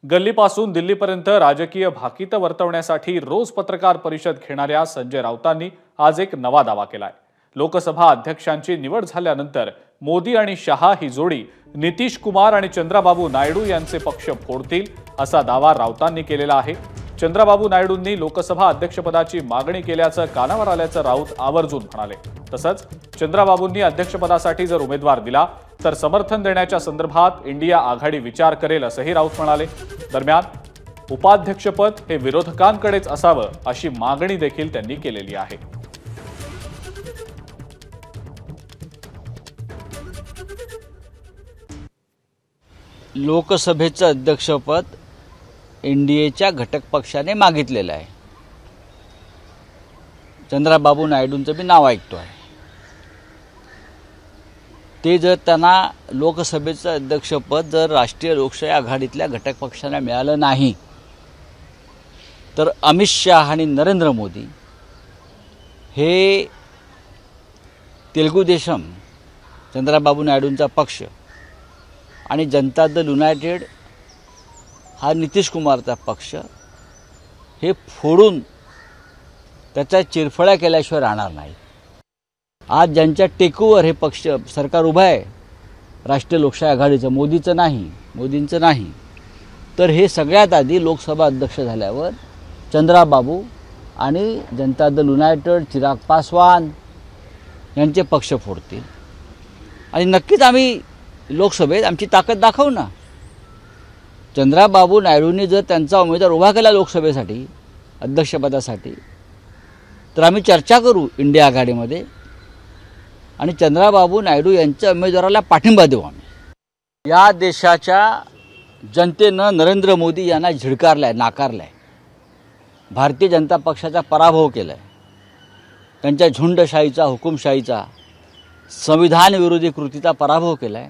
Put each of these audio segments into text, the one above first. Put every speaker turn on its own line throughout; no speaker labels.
गल्लीपासून दिल्लीपर्यंत राजकीय भाकीत वर्तवण्यासाठी रोज पत्रकार परिषद घेणाऱ्या संजय राऊतांनी आज एक नवा दावा केलाय। लोकसभा अध्यक्षांची निवड झाल्यानंतर मोदी आणि शहा ही जोडी नितीश कुमार आणि चंद्राबाबू नायडू यांचे पक्ष फोडतील असा दावा राऊतांनी केलेला आहे। चंद्राबाबू नायडूंनी लोकसभा अध्यक्षपदाची मागणी केल्याचं कानावर आल्याचं राऊत आवर्जून म्हणाले। तसंच चंद्राबाबूंनी अध्यक्षपदासाठी जर उमेदवार दिला तर समर्थन देण्याच्या संदर्भात इंडिया आघाडी विचार करेल असंही राऊत म्हणाले। दरम्यान उपाध्यक्षपद हे विरोधकांकडेच असावं अशी मागणी देखील त्यांनी केलेली आहे।
लोकसभेचं अध्यक्षपद एनडीएच्या घटक पक्षाने मागितलेलं आहे। चंद्राबाबू नायडूंचं मी नाव ऐकतो आहे। ते जर त्यांना लोकसभेचं अध्यक्षपद जर राष्ट्रीय लोकशाही आघाडीतल्या घटक पक्षांना मिळालं नाही तर अमित शाह आणि नरेंद्र मोदी हे तेलुगू देशम चंद्राबाबू नायडूंचा पक्ष आणि जनता दल युनायटेड हा नितीश कुमारचा पक्ष हे फोडून त्याच्या चिरफळ्या केल्याशिवाय राहणार नाही। आज ज्यांच्या टेकूवर हे पक्ष सरकार उभं आहे राष्ट्रीय लोकशाही आघाडीचं, मोदींचं नाही, तर हे सगळ्यात आधी लोकसभा अध्यक्ष झाल्यावर चंद्राबाबू आणि जनता दल युनायटेड, चिराग पासवान यांचे पक्ष फोडतील आणि नक्कीच आम्ही लोकसभेत आमची ताकद दाखवू ना। चंद्राबाबू नायडूंनी जर त्यांचा उमेदवार उभा केला लोकसभेसाठी अध्यक्षपदासाठी तर आम्ही चर्चा करू इंडिया आघाडीमध्ये आणि चंद्राबाबू नायडू यांच्या उमेदवाराला पाठिंबा देऊ आम्ही। या देशाच्या जनतेनं नरेंद्र मोदी यांना झिडकारलाय, नाकारलाय, भारतीय जनता पक्षाचा पराभव केलाय, त्यांच्या झुंडशाहीचा, हुकुमशाहीचा, संविधान विरोधी कृतीचा पराभव केलाय।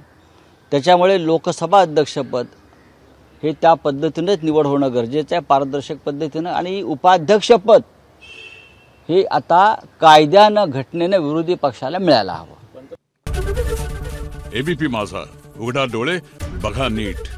त्याच्यामुळे लोकसभा अध्यक्षपद हे त्या पद्धतीनेच निवड होणं गरजेचं आहे, पारदर्शक पद्धतीनं, आणि उपाध्यक्षपद हे आता कायद्यानं, घटनेनं विरोधी पक्षाला मिळायला हवं।
एबीपी माझा, उघडा डोळे बघा नीट।